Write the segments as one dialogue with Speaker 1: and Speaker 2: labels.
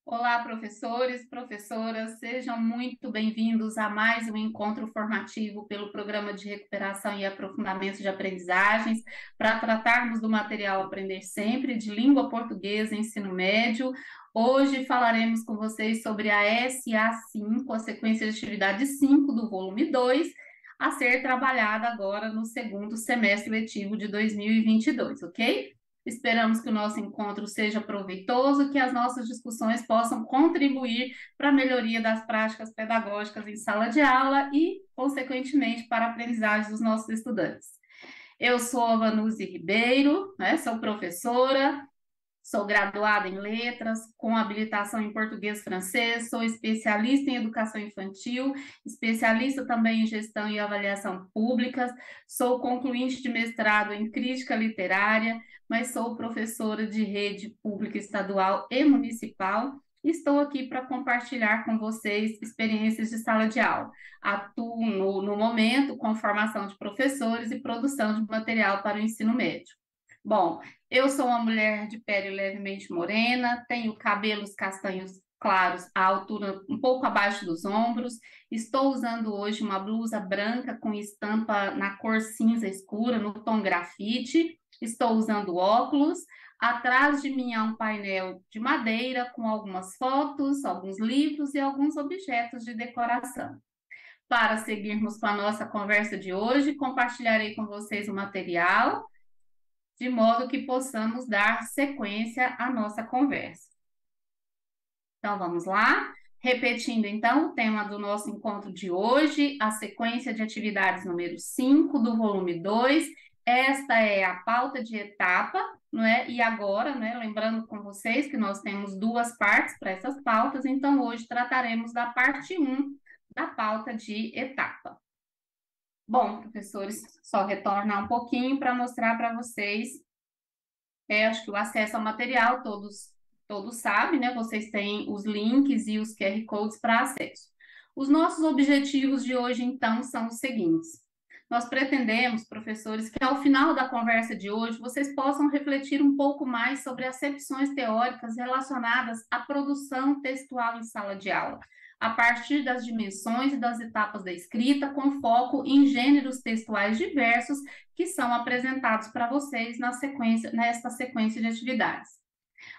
Speaker 1: Olá, professores, professoras, sejam muito bem-vindos a mais um encontro formativo pelo Programa de Recuperação e Aprofundamento de Aprendizagens, para tratarmos do material Aprender Sempre, de língua portuguesa, ensino médio. Hoje falaremos com vocês sobre a SA5, a sequência de atividade 5 do volume 2, a ser trabalhada agora no segundo semestre letivo de 2022, ok? Esperamos que o nosso encontro seja proveitoso, que as nossas discussões possam contribuir para a melhoria das práticas pedagógicas em sala de aula e, consequentemente, para a aprendizagem dos nossos estudantes. Eu sou a Vanuzi Ribeiro, sou professora, sou graduada em letras, com habilitação em português e francês, sou especialista em educação infantil, especialista também em gestão e avaliação públicas, sou concluinte de mestrado em crítica literária, mas sou professora de rede pública estadual e municipal. Estou aqui para compartilhar com vocês experiências de sala de aula. Atuo no momento com formação de professores e produção de material para o ensino médio. Bom, eu sou uma mulher de pele levemente morena, tenho cabelos castanhos claros à altura um pouco abaixo dos ombros, estou usando hoje uma blusa branca com estampa na cor cinza escura, no tom grafite, estou usando óculos, atrás de mim há um painel de madeira com algumas fotos, alguns livros e alguns objetos de decoração. Para seguirmos com a nossa conversa de hoje, compartilharei com vocês o material, de modo que possamos dar sequência à nossa conversa. Então, vamos lá? Repetindo, então, o tema do nosso encontro de hoje, a sequência de atividades número 5 do volume 2. Esta é a pauta de etapa, não é? E agora, né, lembrando com vocês que nós temos duas partes para essas pautas, então hoje trataremos da parte 1 da pauta de etapa. Bom, professores, só retornar um pouquinho para mostrar para vocês. Acho que o acesso ao material, todos sabem, né? Vocês têm os links e os QR Codes para acesso. Os nossos objetivos de hoje, então, são os seguintes. Nós pretendemos, professores, que ao final da conversa de hoje, vocês possam refletir um pouco mais sobre acepções teóricas relacionadas à produção textual em sala de aula, a partir das dimensões e das etapas da escrita, com foco em gêneros textuais diversos que são apresentados para vocês nesta sequência de atividades.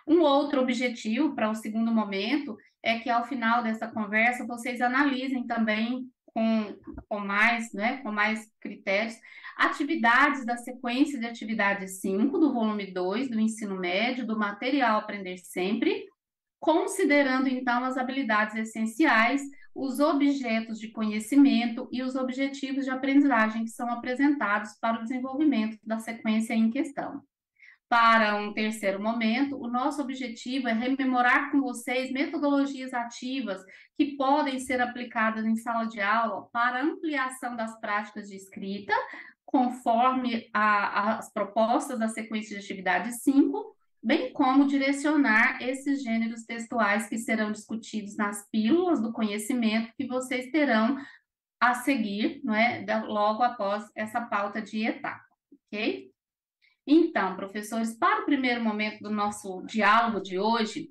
Speaker 1: Um outro objetivo para o segundo momento é que, ao final dessa conversa, vocês analisem também com mais critérios, atividades da sequência de atividades 5 do volume 2 do ensino médio, do material Aprender Sempre, considerando, então, as habilidades essenciais, os objetos de conhecimento e os objetivos de aprendizagem que são apresentados para o desenvolvimento da sequência em questão. Para um terceiro momento, o nosso objetivo é rememorar com vocês metodologias ativas que podem ser aplicadas em sala de aula para ampliação das práticas de escrita, conforme as propostas da sequência de atividade 5, bem como direcionar esses gêneros textuais que serão discutidos nas pílulas do conhecimento que vocês terão a seguir, não é, logo após essa pauta de etapa, ok? Então, professores, para o primeiro momento do nosso diálogo de hoje,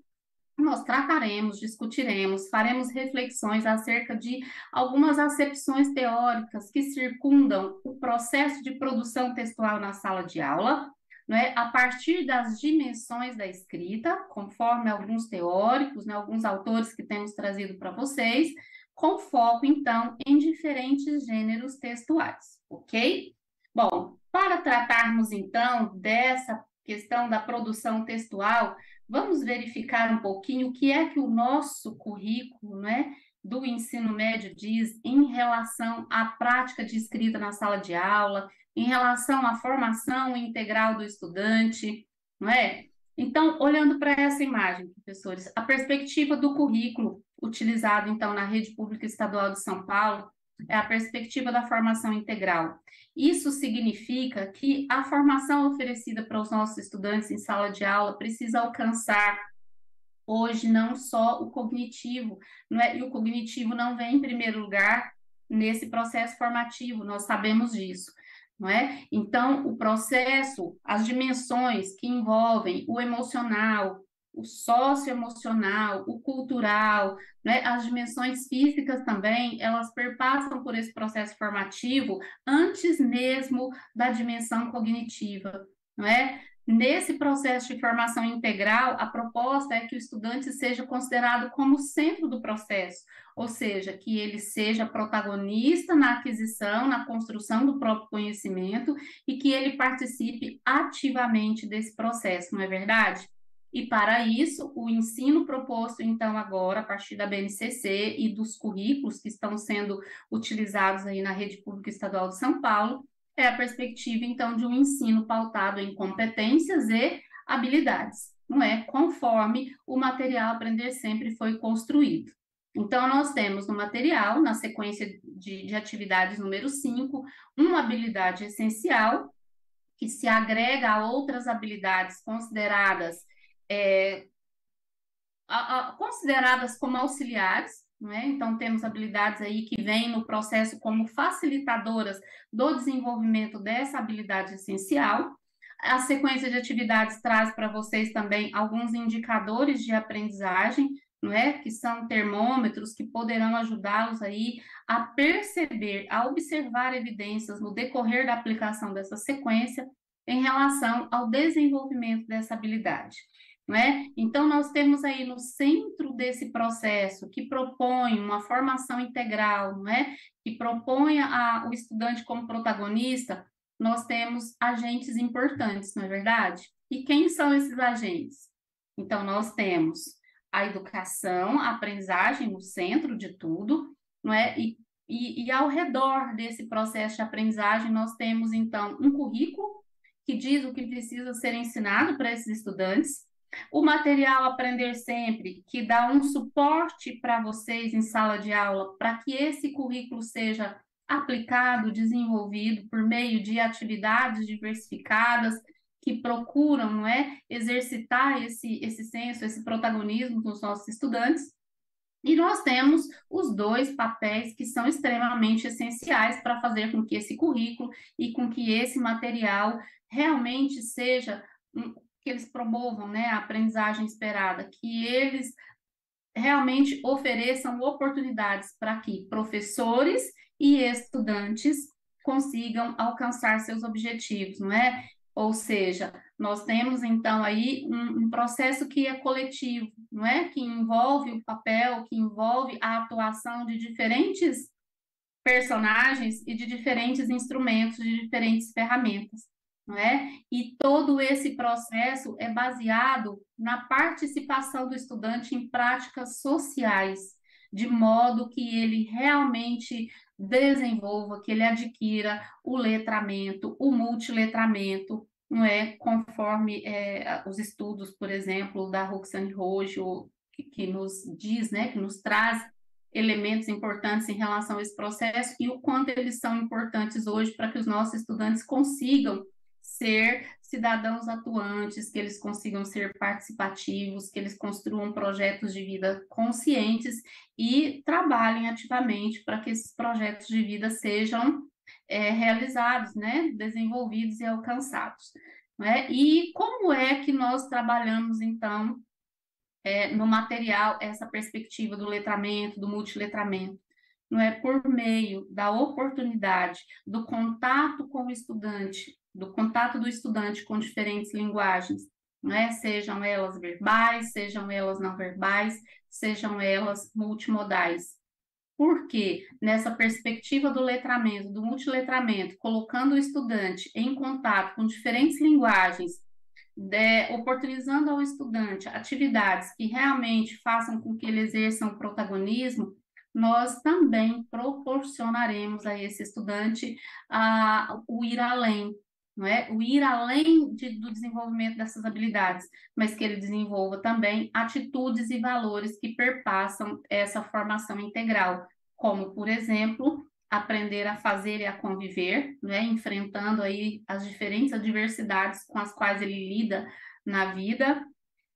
Speaker 1: nós trataremos, discutiremos, faremos reflexões acerca de algumas acepções teóricas que circundam o processo de produção textual na sala de aula, né, a partir das dimensões da escrita, conforme alguns teóricos, né, alguns autores que temos trazido para vocês, com foco, então, em diferentes gêneros textuais, ok? Bom, para tratarmos, então, dessa questão da produção textual, vamos verificar um pouquinho o que é que o nosso currículo, né, do ensino médio diz em relação à prática de escrita na sala de aula, em relação à formação integral do estudante, não é? Então, olhando para essa imagem, professores, a perspectiva do currículo utilizado, então, na rede pública estadual de São Paulo é a perspectiva da formação integral. Isso significa que a formação oferecida para os nossos estudantes em sala de aula precisa alcançar hoje não só o cognitivo, não é? E o cognitivo não vem em primeiro lugar, nesse processo formativo, nós sabemos disso, não é? Então, o processo, as dimensões que envolvem o emocional, o socioemocional, o cultural, né? As dimensões físicas também, elas perpassam por esse processo formativo antes mesmo da dimensão cognitiva, não é? Nesse processo de formação integral, a proposta é que o estudante seja considerado como centro do processo, ou seja, que ele seja protagonista na aquisição, na construção do próprio conhecimento e que ele participe ativamente desse processo, não é verdade? E para isso, o ensino proposto, então, agora, a partir da BNCC e dos currículos que estão sendo utilizados aí na rede pública estadual de São Paulo, é a perspectiva, então, de um ensino pautado em competências e habilidades, não é? Conforme o material Aprender Sempre foi construído. Então, nós temos no material, na sequência de atividades número 5, uma habilidade essencial, que se agrega a outras habilidades consideradas, é, consideradas como auxiliares, não é? Então, temos habilidades aí que vêm no processo como facilitadoras do desenvolvimento dessa habilidade essencial. A sequência de atividades traz para vocês também alguns indicadores de aprendizagem, não é? Que são termômetros que poderão ajudá-los aí a perceber, a observar evidências no decorrer da aplicação dessa sequência em relação ao desenvolvimento dessa habilidade. Não é? Então, nós temos aí no centro desse processo que propõe uma formação integral, não é? Que propõe o estudante como protagonista, nós temos agentes importantes, não é verdade? E quem são esses agentes? Então, nós temos a educação, a aprendizagem no centro de tudo, não é? E ao redor desse processo de aprendizagem, nós temos, então, um currículo que diz o que precisa ser ensinado para esses estudantes, o material Aprender Sempre, que dá um suporte para vocês em sala de aula, para que esse currículo seja aplicado, desenvolvido por meio de atividades diversificadas que procuram, não é, exercitar esse senso, esse protagonismo dos nossos estudantes. E nós temos os dois papéis que são extremamente essenciais para fazer com que esse currículo e com que esse material realmente seja que eles promovam, né, a aprendizagem esperada, que eles realmente ofereçam oportunidades para que professores e estudantes consigam alcançar seus objetivos, não é? Ou seja, nós temos então aí um processo que é coletivo, não é? Que envolve o papel, que envolve a atuação de diferentes personagens e de diferentes instrumentos, de diferentes ferramentas, não é? E todo esse processo é baseado na participação do estudante em práticas sociais, de modo que ele realmente desenvolva, que ele adquira o letramento, o multiletramento, não é? Conforme os estudos, por exemplo, da Roxane Rojo, que nos diz, né, que nos traz elementos importantes em relação a esse processo e o quanto eles são importantes hoje para que os nossos estudantes consigam ser cidadãos atuantes, que eles consigam ser participativos, que eles construam projetos de vida conscientes e trabalhem ativamente para que esses projetos de vida sejam realizados, né, desenvolvidos e alcançados. Né? E como é que nós trabalhamos, então, no material essa perspectiva do letramento, do multiletramento? Não é por meio da oportunidade, do contato com o estudante, do contato do estudante com diferentes linguagens, não é? Sejam elas verbais, sejam elas não verbais, sejam elas multimodais. Porque nessa perspectiva do letramento, do multiletramento, colocando o estudante em contato com diferentes linguagens, oportunizando ao estudante atividades que realmente façam com que ele exerça um protagonismo, nós também proporcionaremos a esse estudante o ir além, não é? O ir além do desenvolvimento dessas habilidades, mas que ele desenvolva também atitudes e valores que perpassam essa formação integral, como, por exemplo, aprender a fazer e a conviver, né? Enfrentando aí as diferentes adversidades com as quais ele lida na vida,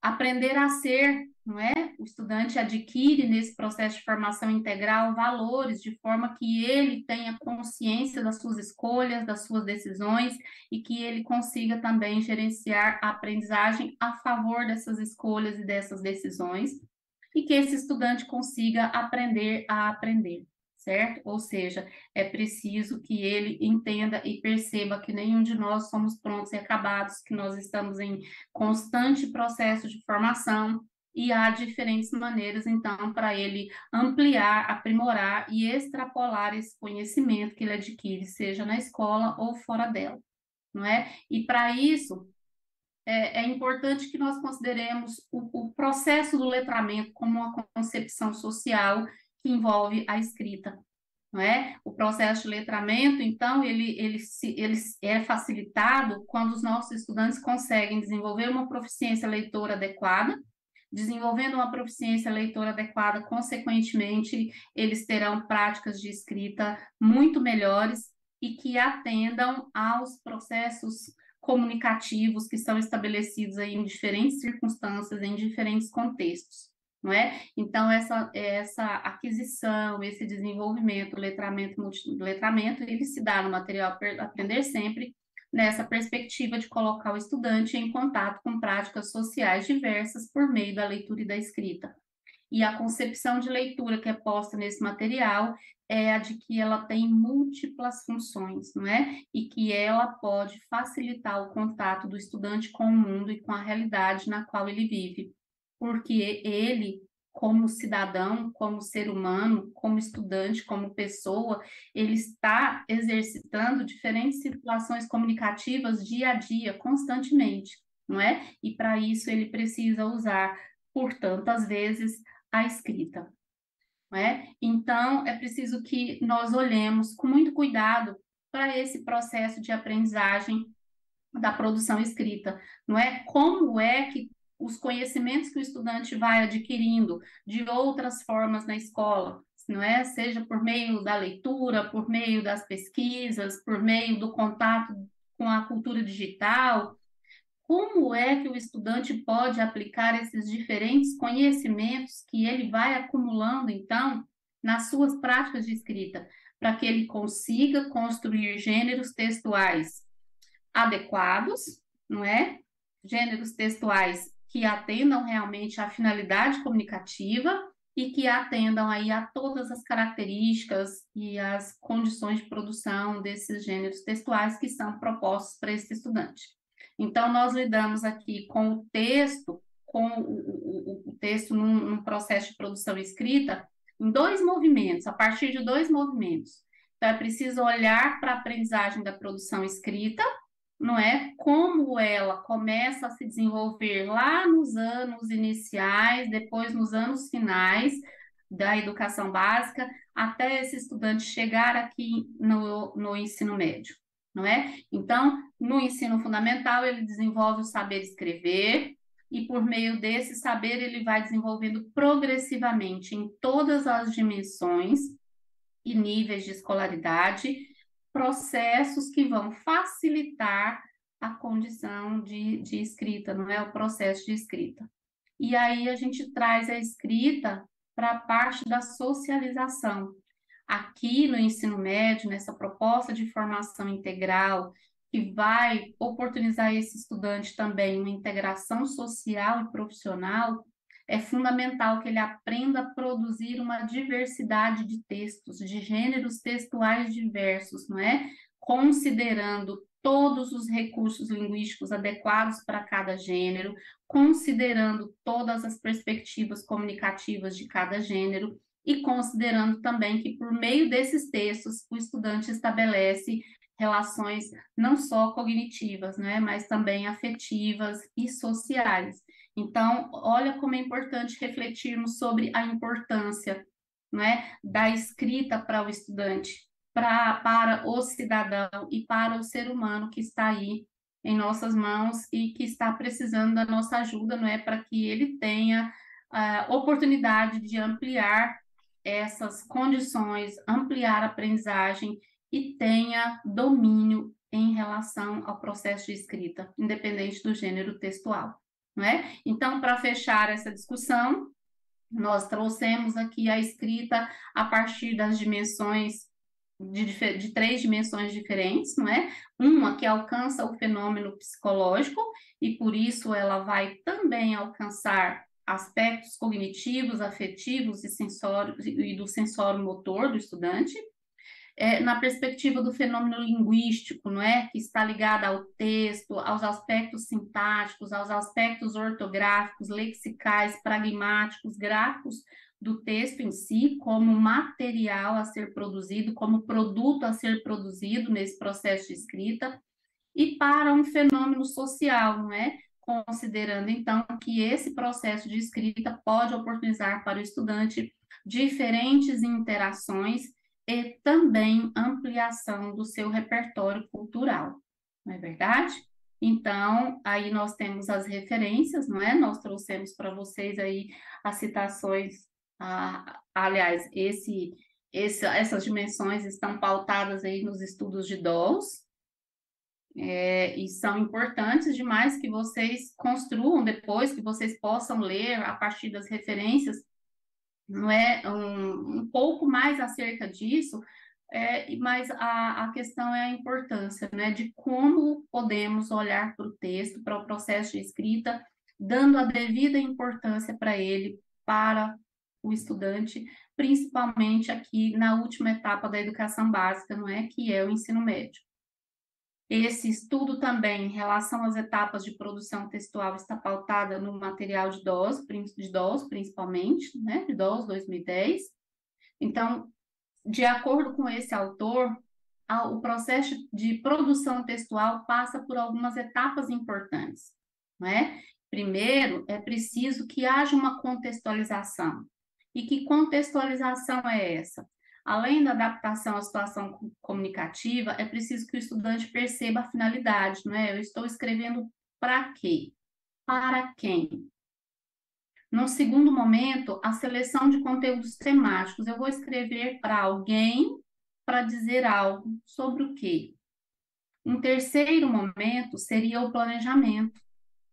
Speaker 1: aprender a ser não é? O estudante adquire nesse processo de formação integral valores de forma que ele tenha consciência das suas escolhas, das suas decisões e que ele consiga também gerenciar a aprendizagem a favor dessas escolhas e dessas decisões e que esse estudante consiga aprender a aprender. Certo? Ou seja, é preciso que ele entenda e perceba que nenhum de nós somos prontos e acabados, que nós estamos em constante processo de formação, e há diferentes maneiras, então, para ele ampliar, aprimorar e extrapolar esse conhecimento que ele adquire, seja na escola ou fora dela, não é? E para isso, é importante que nós consideremos o processo do letramento como uma concepção social que envolve a escrita, não é? O processo de letramento, então, ele é facilitado quando os nossos estudantes conseguem desenvolver uma proficiência leitora adequada. Desenvolvendo uma proficiência leitora adequada, consequentemente, eles terão práticas de escrita muito melhores e que atendam aos processos comunicativos que são estabelecidos aí em diferentes circunstâncias, em diferentes contextos, não é? Então, essa aquisição, esse desenvolvimento, letramento, multiletramento, ele se dá no material Aprender Sempre, nessa perspectiva de colocar o estudante em contato com práticas sociais diversas por meio da leitura e da escrita. E a concepção de leitura que é posta nesse material é a de que ela tem múltiplas funções, não é? E que ela pode facilitar o contato do estudante com o mundo e com a realidade na qual ele vive, porque ele, como cidadão, como ser humano, como estudante, como pessoa, ele está exercitando diferentes situações comunicativas dia a dia, constantemente, não é? E para isso ele precisa usar, por tantas vezes, a escrita, não é? Então, é preciso que nós olhemos com muito cuidado para esse processo de aprendizagem da produção escrita, não é? Como é que os conhecimentos que o estudante vai adquirindo de outras formas na escola, não é? Seja por meio da leitura, por meio das pesquisas, por meio do contato com a cultura digital, como é que o estudante pode aplicar esses diferentes conhecimentos que ele vai acumulando, então, nas suas práticas de escrita, para que ele consiga construir gêneros textuais adequados, não é? Gêneros textuais que atendam realmente à finalidade comunicativa e que atendam aí a todas as características e as condições de produção desses gêneros textuais que são propostos para esse estudante. Então, nós lidamos aqui com o texto, com o texto num processo de produção escrita, em dois movimentos, a partir de dois movimentos. Então, é preciso olhar para a aprendizagem da produção escrita, não é? Como ela começa a se desenvolver lá nos anos iniciais, depois nos anos finais da educação básica, até esse estudante chegar aqui no ensino médio, não é? Então, no ensino fundamental, ele desenvolve o saber escrever, e por meio desse saber, ele vai desenvolvendo progressivamente em todas as dimensões e níveis de escolaridade processos que vão facilitar a condição de escrita, não é? O processo de escrita. E aí a gente traz a escrita para a parte da socialização. Aqui no ensino médio, nessa proposta de formação integral, que vai oportunizar esse estudante também uma integração social e profissional, é fundamental que ele aprenda a produzir uma diversidade de textos, de gêneros textuais diversos, não é? Considerando todos os recursos linguísticos adequados para cada gênero, considerando todas as perspectivas comunicativas de cada gênero e considerando também que, por meio desses textos, o estudante estabelece relações não só cognitivas, né, mas também afetivas e sociais. Então, olha como é importante refletirmos sobre a importância, né, da escrita para o estudante, para o cidadão e para o ser humano que está aí em nossas mãos e que está precisando da nossa ajuda, não é, para que ele tenha a oportunidade de ampliar essas condições, ampliar a aprendizagem e tenha domínio em relação ao processo de escrita, independente do gênero textual. não é? Então, para fechar essa discussão, nós trouxemos aqui a escrita a partir das dimensões de três dimensões diferentes, não é? Uma que alcança o fenômeno psicológico e por isso ela vai também alcançar aspectos cognitivos, afetivos e do sensório motor do estudante. Na perspectiva do fenômeno linguístico, não é? Que está ligada ao texto, aos aspectos sintáticos, aos aspectos ortográficos, lexicais, pragmáticos, gráficos do texto em si, como material a ser produzido, como produto a ser produzido nesse processo de escrita, e para um fenômeno social, não é? Considerando, então, que esse processo de escrita pode oportunizar para o estudante diferentes interações e também ampliação do seu repertório cultural, não é verdade? Então, aí nós temos as referências, não é? Nós trouxemos para vocês aí as citações, aliás, essas dimensões estão pautadas aí nos estudos de Dawes, e são importantes demais que vocês construam depois, que vocês possam ler a partir das referências, não é um pouco mais acerca disso, mas a questão é a importância, né, de como podemos olhar para o texto, para o processo de escrita, dando a devida importância para ele, para o estudante, principalmente aqui na última etapa da educação básica, não é, que é o ensino médio. Esse estudo também, em relação às etapas de produção textual, está pautada no material de Dawes, principalmente, né, de Dawes 2010. Então, de acordo com esse autor, o processo de produção textual passa por algumas etapas importantes, não é? Primeiro, é preciso que haja uma contextualização. E que contextualização é essa? Além da adaptação à situação comunicativa, é preciso que o estudante perceba a finalidade, não é? Eu estou escrevendo para quê? Para quem? No segundo momento, a seleção de conteúdos temáticos. Eu vou escrever para alguém para dizer algo sobre o quê? Um terceiro momento seria o planejamento,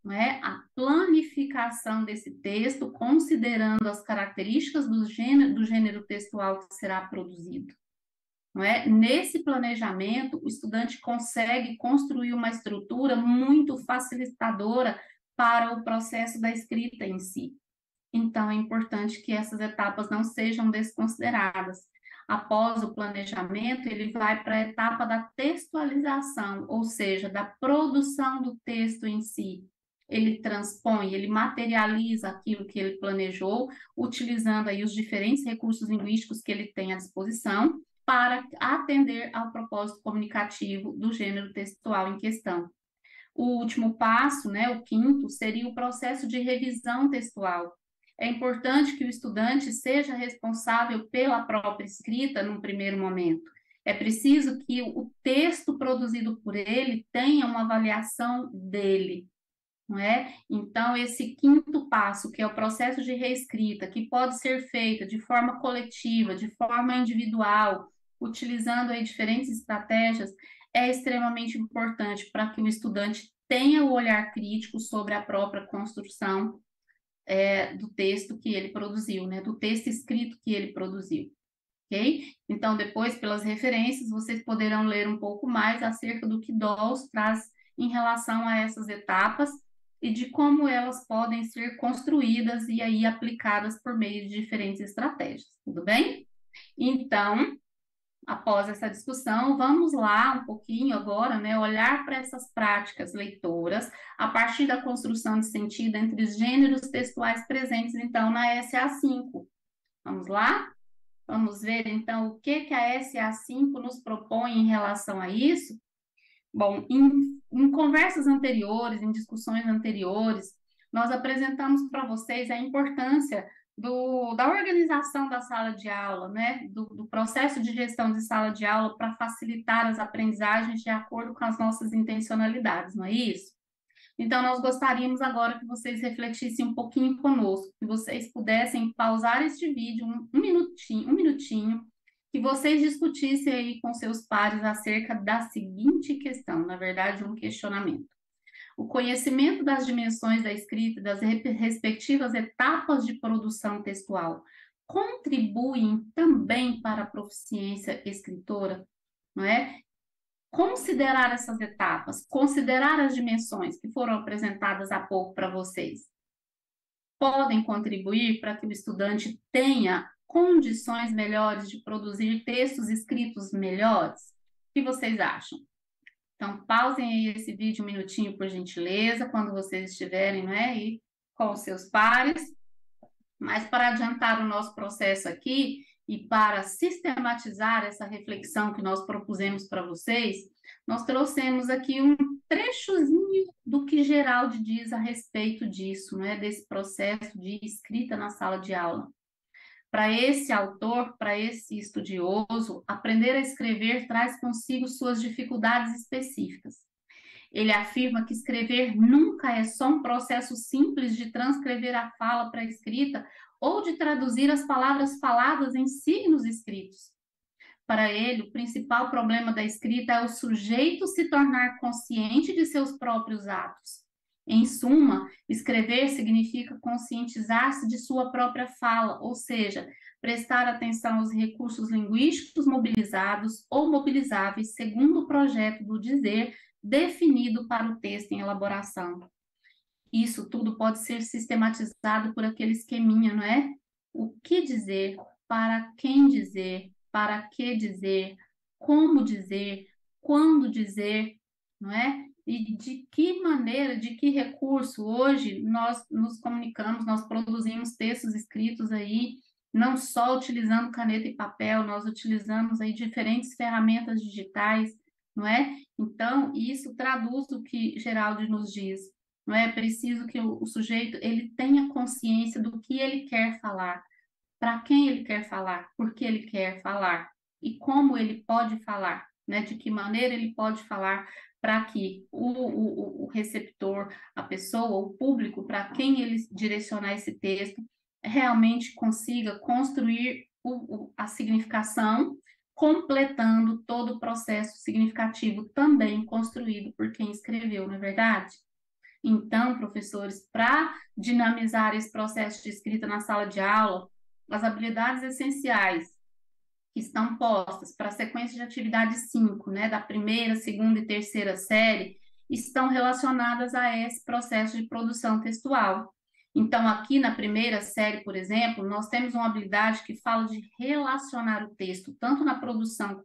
Speaker 1: não é? A planificação desse texto, considerando as características do gênero textual que será produzido. Não é? Nesse planejamento, o estudante consegue construir uma estrutura muito facilitadora para o processo da escrita em si. Então, é importante que essas etapas não sejam desconsideradas. Após o planejamento, ele vai para a etapa da textualização, ou seja, da produção do texto em si. Ele transpõe, ele materializa aquilo que ele planejou, utilizando aí os diferentes recursos linguísticos que ele tem à disposição para atender ao propósito comunicativo do gênero textual em questão. O último passo, né, o quinto, seria o processo de revisão textual. É importante que o estudante seja responsável pela própria escrita num primeiro momento. É preciso que o texto produzido por ele tenha uma avaliação dele, não é? Então, esse quinto passo, que é o processo de reescrita, que pode ser feito de forma coletiva, de forma individual, utilizando aí diferentes estratégias, é extremamente importante para que o estudante tenha o olhar crítico sobre a própria construção do texto que ele produziu, né? Do texto escrito que ele produziu. Ok? Então, depois, pelas referências, vocês poderão ler um pouco mais acerca do que Dawes traz em relação a essas etapas e de como elas podem ser construídas e aí aplicadas por meio de diferentes estratégias, tudo bem? Então, após essa discussão, vamos lá um pouquinho agora, né, olhar para essas práticas leitoras a partir da construção de sentido entre os gêneros textuais presentes, então, na SA5. Vamos lá? Vamos ver, então, o que a SA5 nos propõe em relação a isso? Bom, em conversas anteriores, em discussões anteriores, nós apresentamos para vocês a importância da organização da sala de aula, né? Do processo de gestão de sala de aula para facilitar as aprendizagens de acordo com as nossas intencionalidades, não é isso? Então, nós gostaríamos agora que vocês refletissem um pouquinho conosco, que vocês pudessem pausar este vídeo um minutinho, que vocês discutissem aí com seus pares acerca da seguinte questão, na verdade, um questionamento. O conhecimento das dimensões da escrita e das respectivas etapas de produção textual contribuem também para a proficiência escritora, não é? Considerar essas etapas, considerar as dimensões que foram apresentadas há pouco para vocês, podem contribuir para que o estudante tenha condições melhores de produzir textos escritos melhores? O que vocês acham? Então, pausem aí esse vídeo um minutinho, por gentileza, quando vocês estiverem, não é, aí com os seus pares. Mas para adiantar o nosso processo aqui e para sistematizar essa reflexão que nós propusemos para vocês, nós trouxemos aqui um trechozinho do que Geraldo diz a respeito disso, né, desse processo de escrita na sala de aula. Para esse autor, para esse estudioso, aprender a escrever traz consigo suas dificuldades específicas. Ele afirma que escrever nunca é só um processo simples de transcrever a fala para a escrita ou de traduzir as palavras faladas em signos escritos. Para ele, o principal problema da escrita é o sujeito se tornar consciente de seus próprios atos. Em suma, escrever significa conscientizar-se de sua própria fala, ou seja, prestar atenção aos recursos linguísticos mobilizados ou mobilizáveis segundo o projeto do dizer definido para o texto em elaboração. Isso tudo pode ser sistematizado por aquele esqueminha, não é? O que dizer, para quem dizer, para que dizer, como dizer, quando dizer, não é? E de que maneira, de que recurso hoje nós nos comunicamos, nós produzimos textos escritos aí, não só utilizando caneta e papel, nós utilizamos aí diferentes ferramentas digitais, não é? Então, isso traduz o que Geraldo nos diz, não é? Preciso que o sujeito ele tenha consciência do que ele quer falar, para quem ele quer falar, por que ele quer falar e como ele pode falar, né? De que maneira ele pode falar para que o receptor, a pessoa, o público, para quem ele direcionar esse texto, realmente consiga construir a significação, completando todo o processo significativo também construído por quem escreveu, não é verdade? Então, professores, para dinamizar esse processo de escrita na sala de aula, as habilidades essenciais que estão postas para a sequência de atividade 5, né, da primeira, segunda e terceira série, estão relacionadas a esse processo de produção textual. Então, aqui na primeira série, por exemplo, nós temos uma habilidade que fala de relacionar o texto, tanto na produção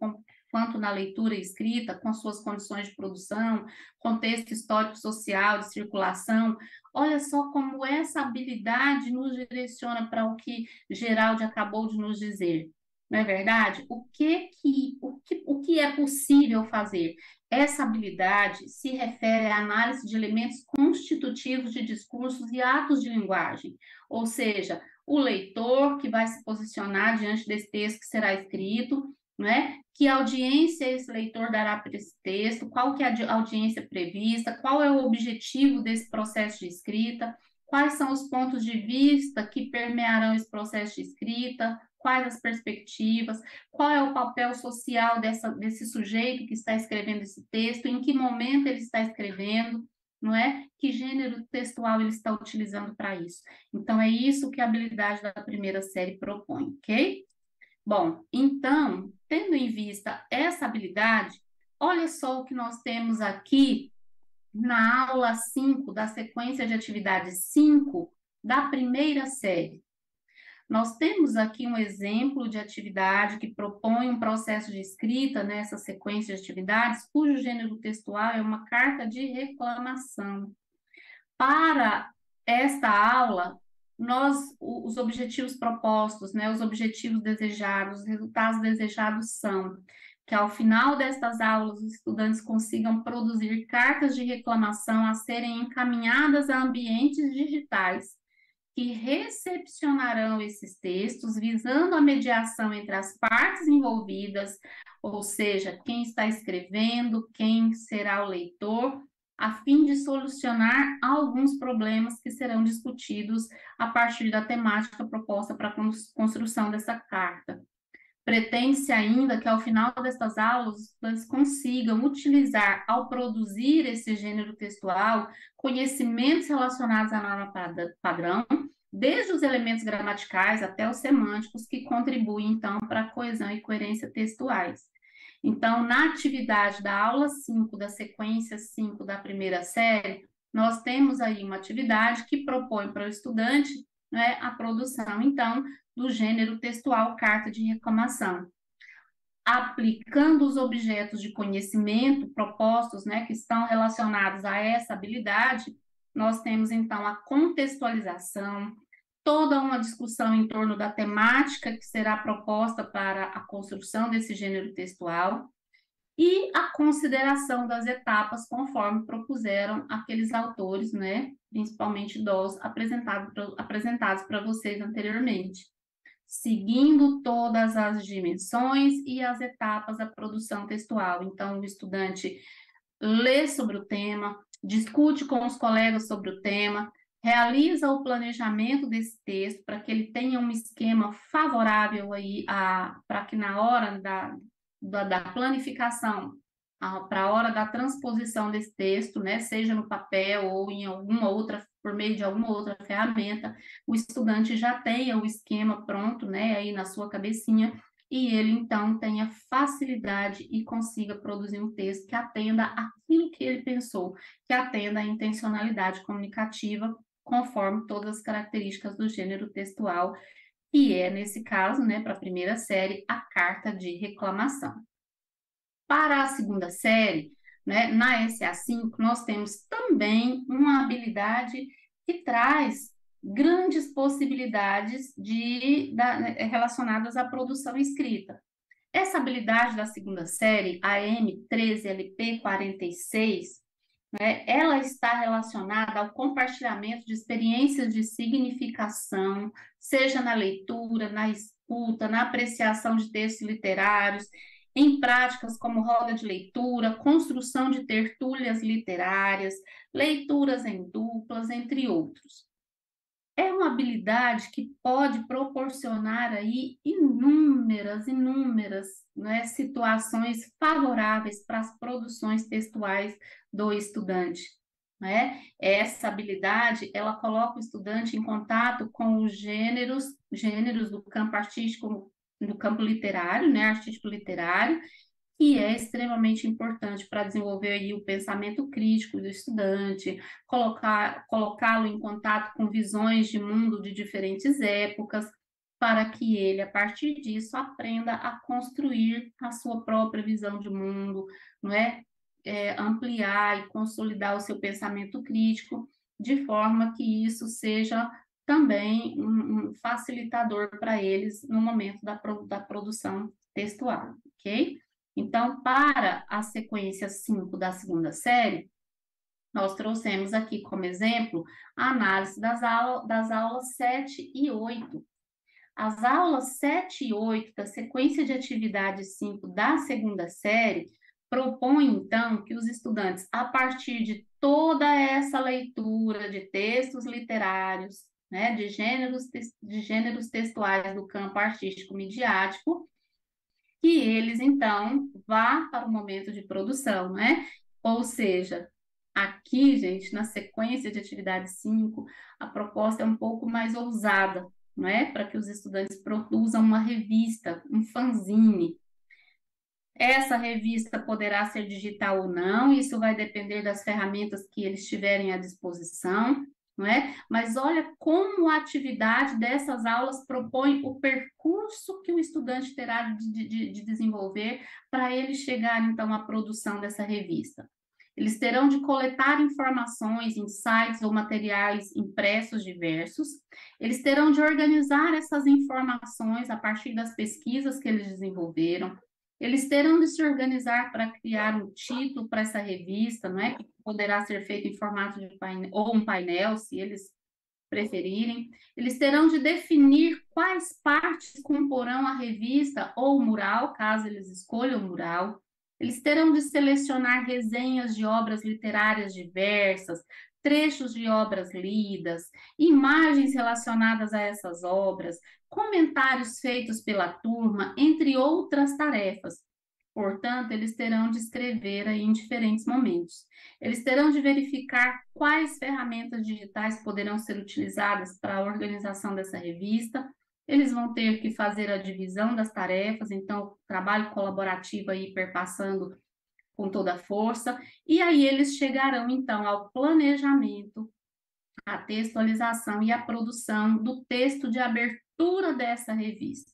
Speaker 1: quanto na leitura e escrita, com suas condições de produção, contexto histórico-social, de circulação. Olha só como essa habilidade nos direciona para o que Geraldo acabou de nos dizer. Não é verdade? O que é possível fazer? Essa habilidade se refere à análise de elementos constitutivos de discursos e atos de linguagem, ou seja, o leitor que vai se posicionar diante desse texto que será escrito, não é? Que audiência esse leitor dará para esse texto, qual que é a audiência prevista, qual é o objetivo desse processo de escrita, quais são os pontos de vista que permearão esse processo de escrita, quais as perspectivas, qual é o papel social desse sujeito que está escrevendo esse texto, em que momento ele está escrevendo, não é? Que gênero textual ele está utilizando para isso. Então, é isso que a habilidade da primeira série propõe, ok? Bom, então, tendo em vista essa habilidade, olha só o que nós temos aqui na aula 5 da sequência de atividades 5 da primeira série. Nós temos aqui um exemplo de atividade que propõe um processo de escrita nessa sequência de atividades, cujo gênero textual é uma carta de reclamação. Para esta aula, os objetivos propostos, né, os objetivos desejados, os resultados desejados são que ao final destas aulas os estudantes consigam produzir cartas de reclamação a serem encaminhadas a ambientes digitais, que recepcionarão esses textos, visando a mediação entre as partes envolvidas, ou seja, quem está escrevendo, quem será o leitor, a fim de solucionar alguns problemas que serão discutidos a partir da temática proposta para a construção dessa carta. Pretende-se ainda que, ao final destas aulas, os estudantes consigam utilizar, ao produzir esse gênero textual, conhecimentos relacionados à norma padrão, desde os elementos gramaticais até os semânticos, que contribuem, então, para a coesão e coerência textuais. Então, na atividade da aula 5, da sequência 5 da primeira série, nós temos aí uma atividade que propõe para o estudante, né, a produção, então, do gênero textual carta de reclamação. Aplicando os objetos de conhecimento propostos, né, que estão relacionados a essa habilidade, nós temos, então, a contextualização, toda uma discussão em torno da temática que será proposta para a construção desse gênero textual e a consideração das etapas conforme propuseram aqueles autores, né, principalmente idosos, apresentados para vocês anteriormente, seguindo todas as dimensões e as etapas da produção textual. Então, o estudante lê sobre o tema, discute com os colegas sobre o tema, realiza o planejamento desse texto para que ele tenha um esquema favorável aí para que na hora da planificação, para a hora da transposição desse texto, né, seja no papel ou em alguma outra, por meio de alguma outra ferramenta, o estudante já tenha o esquema pronto, né, aí na sua cabecinha, e ele, então, tenha facilidade e consiga produzir um texto que atenda aquilo que ele pensou, que atenda à intencionalidade comunicativa, conforme todas as características do gênero textual, que é, nesse caso, né, para a primeira série, a carta de reclamação. Para a segunda série, né, na SA5, nós temos também uma habilidade que traz grandes possibilidades relacionadas à produção escrita. Essa habilidade da segunda série, a M13LP46, né, ela está relacionada ao compartilhamento de experiências de significação, seja na leitura, na escuta, na apreciação de textos literários, em práticas como roda de leitura, construção de tertúlias literárias, leituras em duplas, entre outros. É uma habilidade que pode proporcionar aí inúmeras, né, situações favoráveis para as produções textuais do estudante, né? Essa habilidade, ela coloca o estudante em contato com os gêneros do campo artístico, do campo literário, né, artístico literário, que é extremamente importante para desenvolver aí o pensamento crítico do estudante, colocá-lo em contato com visões de mundo de diferentes épocas, para que ele, a partir disso, aprenda a construir a sua própria visão de mundo, não é? Ampliar e consolidar o seu pensamento crítico, de forma que isso seja também um facilitador para eles no momento da produção textual, ok? Então, para a sequência 5 da segunda série, nós trouxemos aqui como exemplo a análise das aulas 7 e 8. As aulas 7 e 8 da sequência de atividade 5 da segunda série propõem, então, que os estudantes, a partir de toda essa leitura de textos literários, né, de gêneros textuais do campo artístico-midiático, que eles, então, vá para o momento de produção, né? Ou seja, aqui, gente, na sequência de atividade 5, a proposta é um pouco mais ousada, não é? Para que os estudantes produzam uma revista, um fanzine. Essa revista poderá ser digital ou não, isso vai depender das ferramentas que eles tiverem à disposição, não é? Mas olha como a atividade dessas aulas propõe o percurso que o estudante terá de desenvolver para ele chegar, então, à produção dessa revista. Eles terão de coletar informações em sites ou materiais impressos diversos, eles terão de organizar essas informações a partir das pesquisas que eles desenvolveram, eles terão de se organizar para criar um título para essa revista, não é? Que poderá ser feito em formato de painel, ou um painel, se eles preferirem. Eles terão de definir quais partes comporão a revista ou o mural, caso eles escolham o mural. Eles terão de selecionar resenhas de obras literárias diversas, trechos de obras lidas, imagens relacionadas a essas obras, comentários feitos pela turma, entre outras tarefas. Portanto, eles terão de escrever aí em diferentes momentos. Eles terão de verificar quais ferramentas digitais poderão ser utilizadas para a organização dessa revista. Eles vão ter que fazer a divisão das tarefas, então, trabalho colaborativo aí perpassando com toda a força. E aí eles chegarão, então, ao planejamento, a textualização e a produção do texto de abertura dessa revista,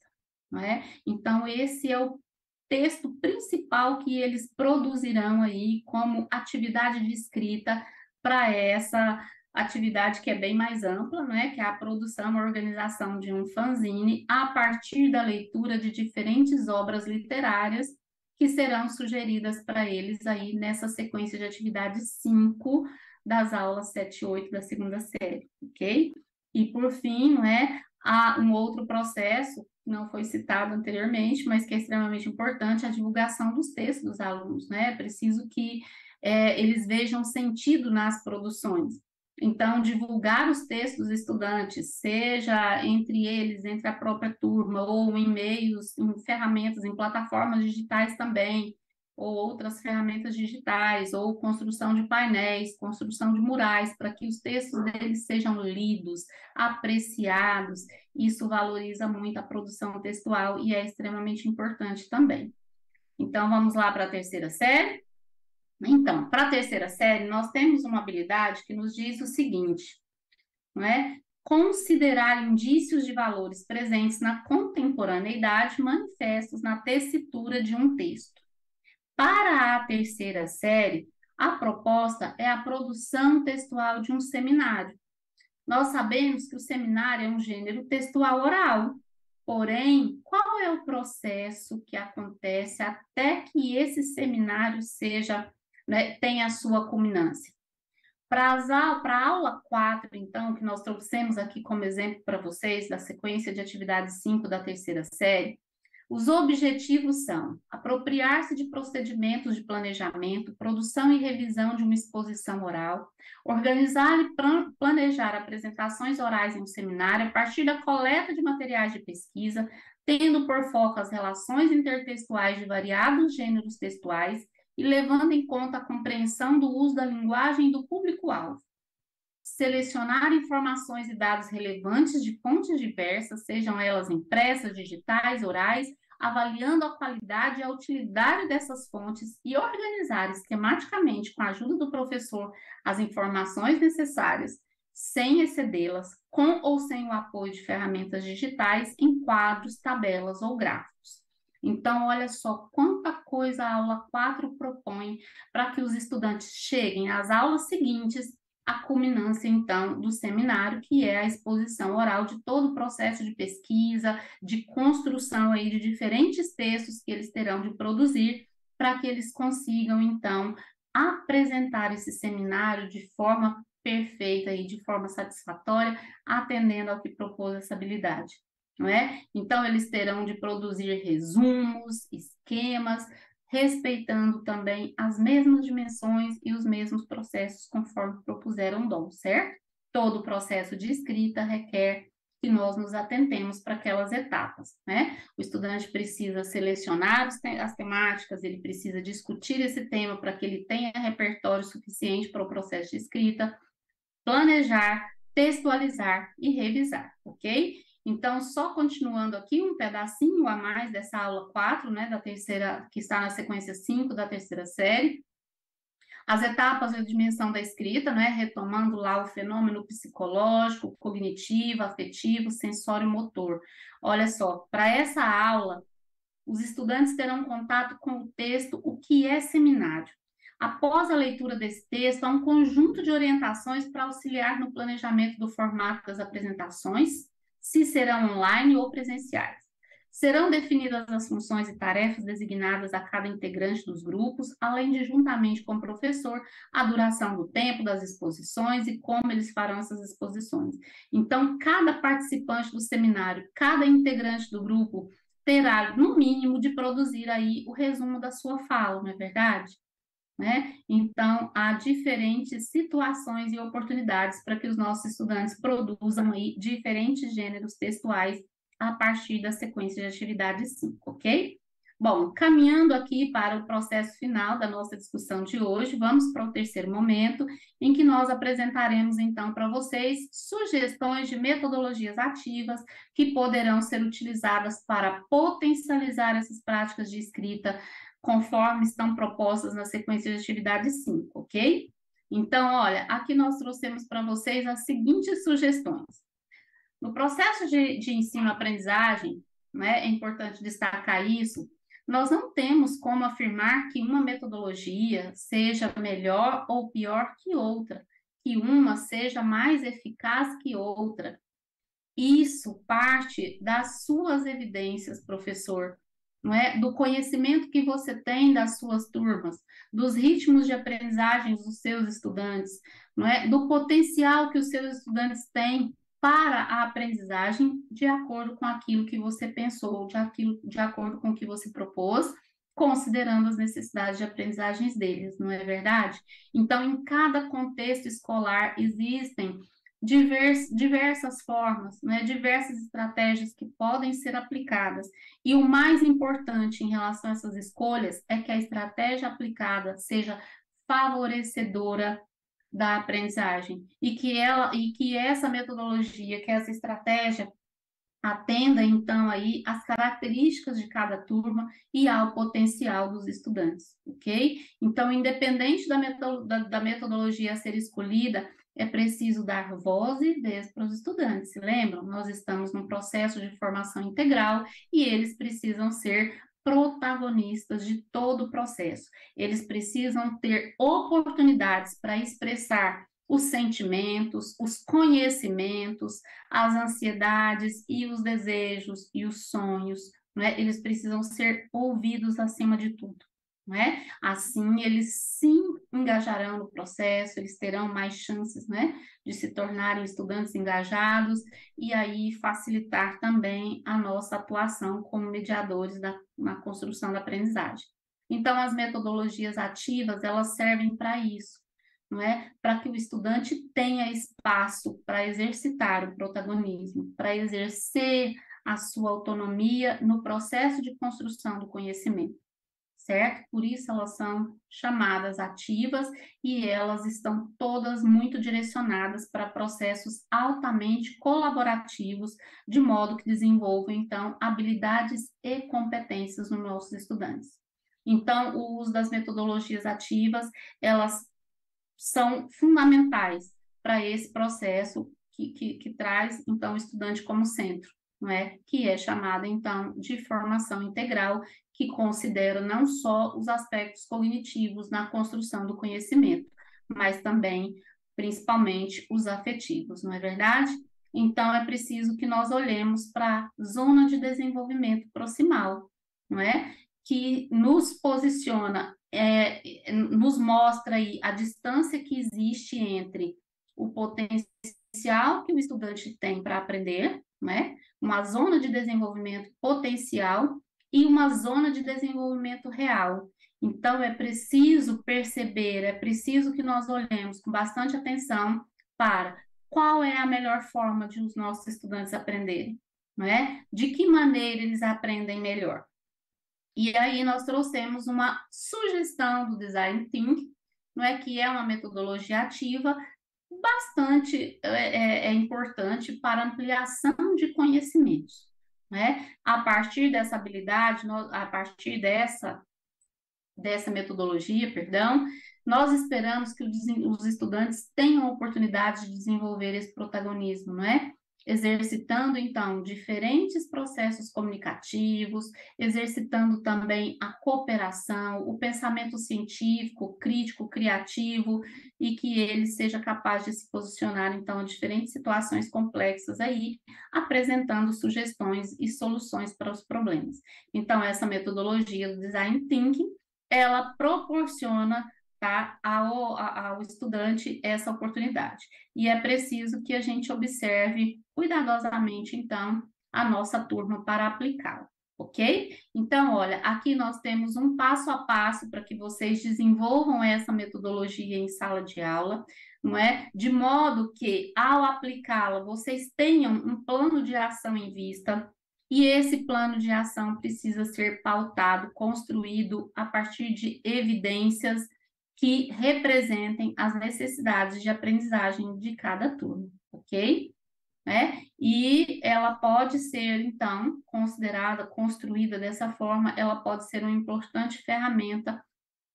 Speaker 1: não é? Então, esse é o texto principal que eles produzirão aí como atividade de escrita para essa atividade que é bem mais ampla, né, que é a produção e organização de um fanzine a partir da leitura de diferentes obras literárias que serão sugeridas para eles aí nessa sequência de atividades 5 das aulas 7 e 8 da segunda série, ok? E por fim, não é, há um outro processo que não foi citado anteriormente, mas que é extremamente importante, a divulgação dos textos dos alunos, né? É preciso que eles vejam sentido nas produções. Então, divulgar os textos dos estudantes, seja entre eles, entre a própria turma, ou em meios, em ferramentas, em plataformas digitais também, ou outras ferramentas digitais, ou construção de painéis, construção de murais, para que os textos deles sejam lidos, apreciados. Isso valoriza muito a produção textual e é extremamente importante também. Então, vamos lá para a terceira série? Então, para a terceira série, nós temos uma habilidade que nos diz o seguinte, não é? Considerar indícios de valores presentes na contemporaneidade manifestos na tessitura de um texto. Para a terceira série, a proposta é a produção textual de um seminário. Nós sabemos que o seminário é um gênero textual oral, porém, qual é o processo que acontece até que esse seminário seja, né, tenha a sua culminância? Para a aula 4, então, que nós trouxemos aqui como exemplo para vocês, da sequência de atividades 5 da terceira série, os objetivos são apropriar-se de procedimentos de planejamento, produção e revisão de uma exposição oral, organizar e planejar apresentações orais em um seminário a partir da coleta de materiais de pesquisa, tendo por foco as relações intertextuais de variados gêneros textuais e levando em conta a compreensão do uso da linguagem do público-alvo. Selecionar informações e dados relevantes de fontes diversas, sejam elas impressas, digitais, orais, avaliando a qualidade e a utilidade dessas fontes e organizar esquematicamente, com a ajuda do professor, as informações necessárias, sem excedê-las, com ou sem o apoio de ferramentas digitais, em quadros, tabelas ou gráficos. Então, olha só quanta coisa a aula 4 propõe para que os estudantes cheguem às aulas seguintes, a culminância, então, do seminário, que é a exposição oral de todo o processo de pesquisa, de construção aí de diferentes textos que eles terão de produzir, para que eles consigam, então, apresentar esse seminário de forma perfeita e de forma satisfatória, atendendo ao que propôs essa habilidade, não é? Então, eles terão de produzir resumos, esquemas, respeitando também as mesmas dimensões e os mesmos processos conforme propuseram o dom, certo? Todo o processo de escrita requer que nós nos atentemos para aquelas etapas, né? O estudante precisa selecionar as temáticas, ele precisa discutir esse tema para que ele tenha repertório suficiente para o processo de escrita, planejar, textualizar e revisar, ok? Então, só continuando aqui um pedacinho a mais dessa aula 4, né, da terceira, que está na sequência 5 da terceira série, as etapas da dimensão da escrita, né, retomando lá o fenômeno psicológico, cognitivo, afetivo, sensório e motor. Olha só, para essa aula, os estudantes terão contato com o texto O que é Seminário. Após a leitura desse texto, há um conjunto de orientações para auxiliar no planejamento do formato das apresentações, se serão online ou presenciais. Serão definidas as funções e tarefas designadas a cada integrante dos grupos, além de, juntamente com o professor, a duração do tempo das exposições e como eles farão essas exposições. Então, cada participante do seminário, cada integrante do grupo, terá, no mínimo, de produzir aí o resumo da sua fala, não é verdade? né? Então, há diferentes situações e oportunidades para que os nossos estudantes produzam aí diferentes gêneros textuais a partir da sequência de atividade 5, ok? Bom, caminhando aqui para o processo final da nossa discussão de hoje, vamos para o terceiro momento, em que nós apresentaremos, então, para vocês sugestões de metodologias ativas que poderão ser utilizadas para potencializar essas práticas de escrita conforme estão propostas na sequência de atividade 5, ok? Então, olha, aqui nós trouxemos para vocês as seguintes sugestões. No processo de ensino-aprendizagem, né, é importante destacar isso, nós não temos como afirmar que uma metodologia seja melhor ou pior que outra, que uma seja mais eficaz que outra. Isso parte das suas evidências, professor, não é? Do conhecimento que você tem das suas turmas, dos ritmos de aprendizagem dos seus estudantes, não é? Do potencial que os seus estudantes têm para a aprendizagem de acordo com aquilo que você pensou, de acordo com o que você propôs, considerando as necessidades de aprendizagens deles, não é verdade? Então, em cada contexto escolar existem diversas formas, né, diversas estratégias que podem ser aplicadas. E o mais importante em relação a essas escolhas é que a estratégia aplicada seja favorecedora da aprendizagem e que essa metodologia, que essa estratégia atenda então aí às características de cada turma e ao potencial dos estudantes, ok? Então, independente da metodologia a ser escolhida, é preciso dar voz e vez para os estudantes. Se lembram? Nós estamos num processo de formação integral e eles precisam ser protagonistas de todo o processo. Eles precisam ter oportunidades para expressar os sentimentos, os conhecimentos, as ansiedades e os desejos e os sonhos, não é? Eles precisam ser ouvidos acima de tudo, não é? Assim, eles se engajarão no processo, eles terão mais chances, né, de se tornarem estudantes engajados e aí facilitar também a nossa atuação como mediadores na construção da aprendizagem. Então, as metodologias ativas, elas servem para isso, não é? Para que o estudante tenha espaço para exercitar o protagonismo, para exercer a sua autonomia no processo de construção do conhecimento, certo? Por isso elas são chamadas ativas e elas estão todas muito direcionadas para processos altamente colaborativos, de modo que desenvolvam, então, habilidades e competências nos nossos estudantes. Então, o uso das metodologias ativas, elas são fundamentais para esse processo que traz, então, o estudante como centro, não é? Que é chamado, então, de formação integral, que considera não só os aspectos cognitivos na construção do conhecimento, mas também, principalmente, os afetivos, não é verdade? Então, é preciso que nós olhemos para a zona de desenvolvimento proximal, não é? Que nos posiciona nos mostra aí a distância que existe entre o potencial que o estudante tem para aprender, né? Uma zona de desenvolvimento potencial e uma zona de desenvolvimento real. Então, é preciso perceber, é preciso que nós olhemos com bastante atenção para qual é a melhor forma de os nossos estudantes aprenderem, não é? De que maneira eles aprendem melhor? E aí nós trouxemos uma sugestão do Design Thinking, não é, que é uma metodologia ativa bastante importante para ampliação de conhecimentos, né? A partir dessa habilidade, a partir dessa metodologia, perdão, nós esperamos que os estudantes tenham a oportunidade de desenvolver esse protagonismo, não é? Exercitando, então, diferentes processos comunicativos, exercitando também a cooperação, o pensamento científico, crítico, criativo, e que ele seja capaz de se posicionar, então, em diferentes situações complexas aí, apresentando sugestões e soluções para os problemas. Então, essa metodologia do Design Thinking, ela proporciona, tá, ao estudante essa oportunidade. E é preciso que a gente observe cuidadosamente, então, a nossa turma para aplicá-la, ok? Então, olha, aqui nós temos um passo a passo para que vocês desenvolvam essa metodologia em sala de aula, não é? De modo que, ao aplicá-la, vocês tenham um plano de ação em vista, e esse plano de ação precisa ser pautado, construído a partir de evidências que representem as necessidades de aprendizagem de cada turno, ok? Né? E ela pode ser, então, considerada, construída dessa forma, ela pode ser uma importante ferramenta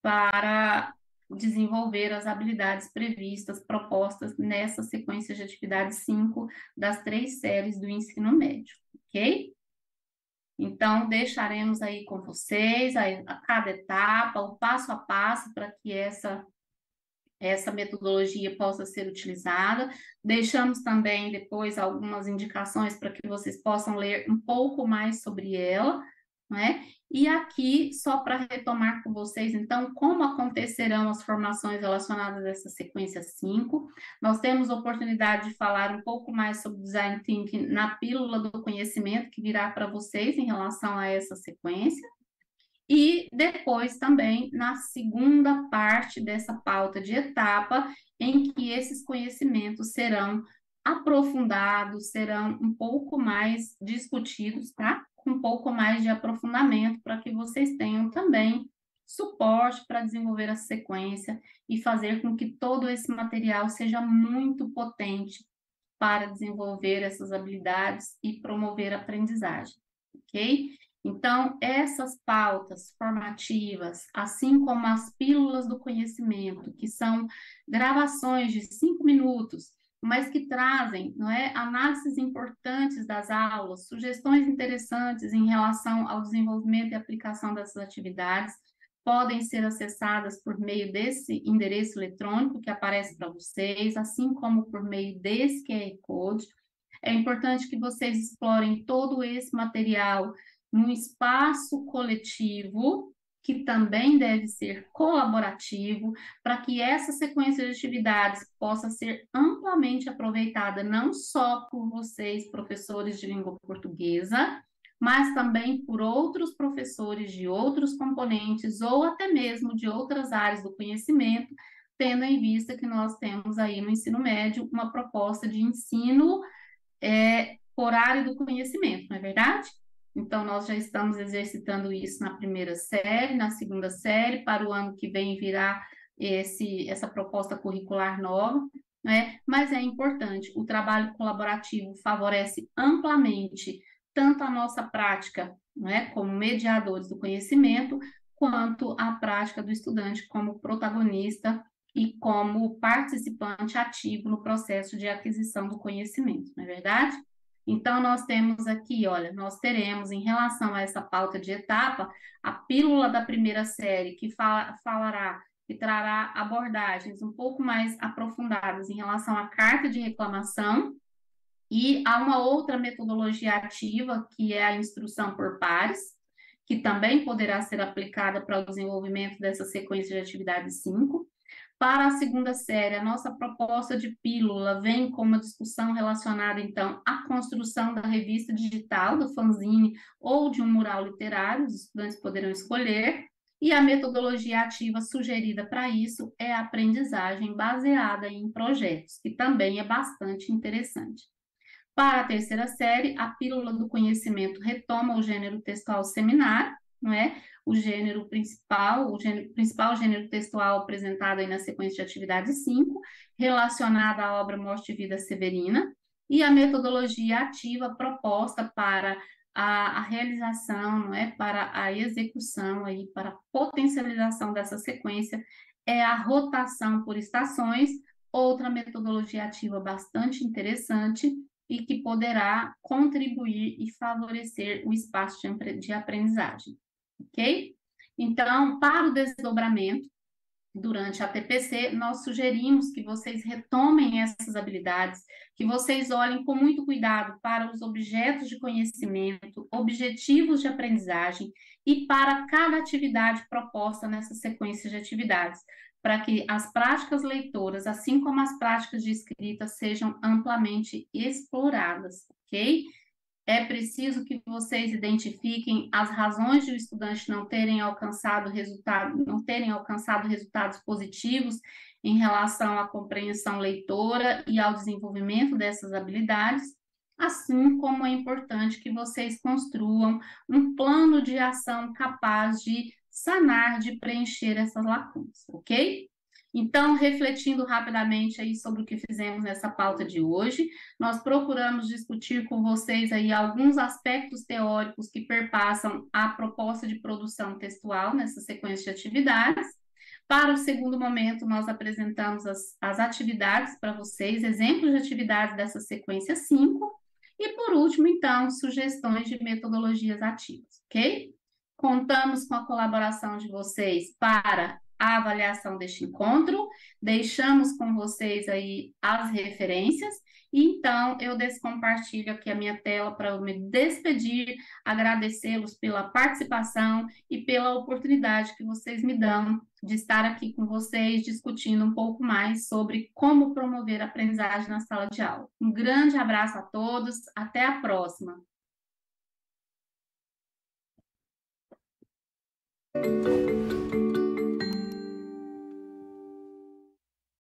Speaker 1: para desenvolver as habilidades previstas, propostas nessa sequência de atividades 5 das 3 séries do ensino médio, ok? Então, deixaremos aí com vocês a cada etapa, o passo a passo, para que essa metodologia possa ser utilizada. Deixamos também depois algumas indicações para que vocês possam ler um pouco mais sobre ela, né? E aqui, só para retomar com vocês, então, como acontecerão as formações relacionadas a essa sequência 5, nós temos a oportunidade de falar um pouco mais sobre Design Thinking na pílula do conhecimento que virá para vocês em relação a essa sequência. E depois também na segunda parte dessa pauta de etapa, em que esses conhecimentos serão aprofundados, serão um pouco mais discutidos, tá? Com um pouco mais de aprofundamento, para que vocês tenham também suporte para desenvolver a sequência e fazer com que todo esse material seja muito potente para desenvolver essas habilidades e promover a aprendizagem, ok? Então, essas pautas formativas, assim como as pílulas do conhecimento, que são gravações de 5 minutos, mas que trazem, não é, análises importantes das aulas, sugestões interessantes em relação ao desenvolvimento e aplicação dessas atividades, podem ser acessadas por meio desse endereço eletrônico que aparece para vocês, assim como por meio desse QR Code. É importante que vocês explorem todo esse material num espaço coletivo, que também deve ser colaborativo, para que essa sequência de atividades possa ser amplamente aproveitada, não só por vocês, professores de língua portuguesa, mas também por outros professores de outros componentes ou até mesmo de outras áreas do conhecimento, tendo em vista que nós temos aí no ensino médio uma proposta de ensino por área do conhecimento, não é verdade? Então, nós já estamos exercitando isso na primeira série, na segunda série, para o ano que vem virá essa proposta curricular nova, né? Mas é importante, o trabalho colaborativo favorece amplamente tanto a nossa prática, né, como mediadores do conhecimento, quanto a prática do estudante como protagonista e como participante ativo no processo de aquisição do conhecimento, não é verdade? Então, nós temos aqui, olha, nós teremos, em relação a essa pauta de etapa, a pílula da primeira série, que falará, que trará abordagens um pouco mais aprofundadas em relação à carta de reclamação, e há uma outra metodologia ativa, que é a instrução por pares, que também poderá ser aplicada para o desenvolvimento dessa sequência de atividades 5. Para a segunda série, a nossa proposta de pílula vem com uma discussão relacionada, então, à construção da revista digital, do fanzine ou de um mural literário, os estudantes poderão escolher, e a metodologia ativa sugerida para isso é a aprendizagem baseada em projetos, que também é bastante interessante. Para a terceira série, a pílula do conhecimento retoma o gênero textual seminário, não é? O principal gênero textual apresentado aí na sequência de atividade 5, relacionada à obra Morte e Vida Severina, e a metodologia ativa proposta para a realização, não é? Para a execução, aí, para a potencialização dessa sequência, é a rotação por estações, outra metodologia ativa bastante interessante, e que poderá contribuir e favorecer o espaço de aprendizagem, ok? Então, para o desdobramento, durante a TPC, nós sugerimos que vocês retomem essas habilidades, que vocês olhem com muito cuidado para os objetos de conhecimento, objetivos de aprendizagem e para cada atividade proposta nessa sequência de atividades, para que as práticas leitoras, assim como as práticas de escrita, sejam amplamente exploradas, ok? É preciso que vocês identifiquem as razões de o estudante não terem alcançado resultados positivos em relação à compreensão leitora e ao desenvolvimento dessas habilidades, assim como é importante que vocês construam um plano de ação capaz de sanar, de preencher essas lacunas, ok? Então, refletindo rapidamente aí sobre o que fizemos nessa pauta de hoje, nós procuramos discutir com vocês aí alguns aspectos teóricos que perpassam a proposta de produção textual nessa sequência de atividades. Para o segundo momento, nós apresentamos as atividades para vocês, exemplos de atividades dessa sequência 5. E por último, então, sugestões de metodologias ativas, ok? Contamos com a colaboração de vocês para a avaliação deste encontro, deixamos com vocês aí as referências, e então eu descompartilho aqui a minha tela para eu me despedir, agradecê-los pela participação e pela oportunidade que vocês me dão de estar aqui com vocês, discutindo um pouco mais sobre como promover a aprendizagem na sala de aula. Um grande abraço a todos, até a próxima!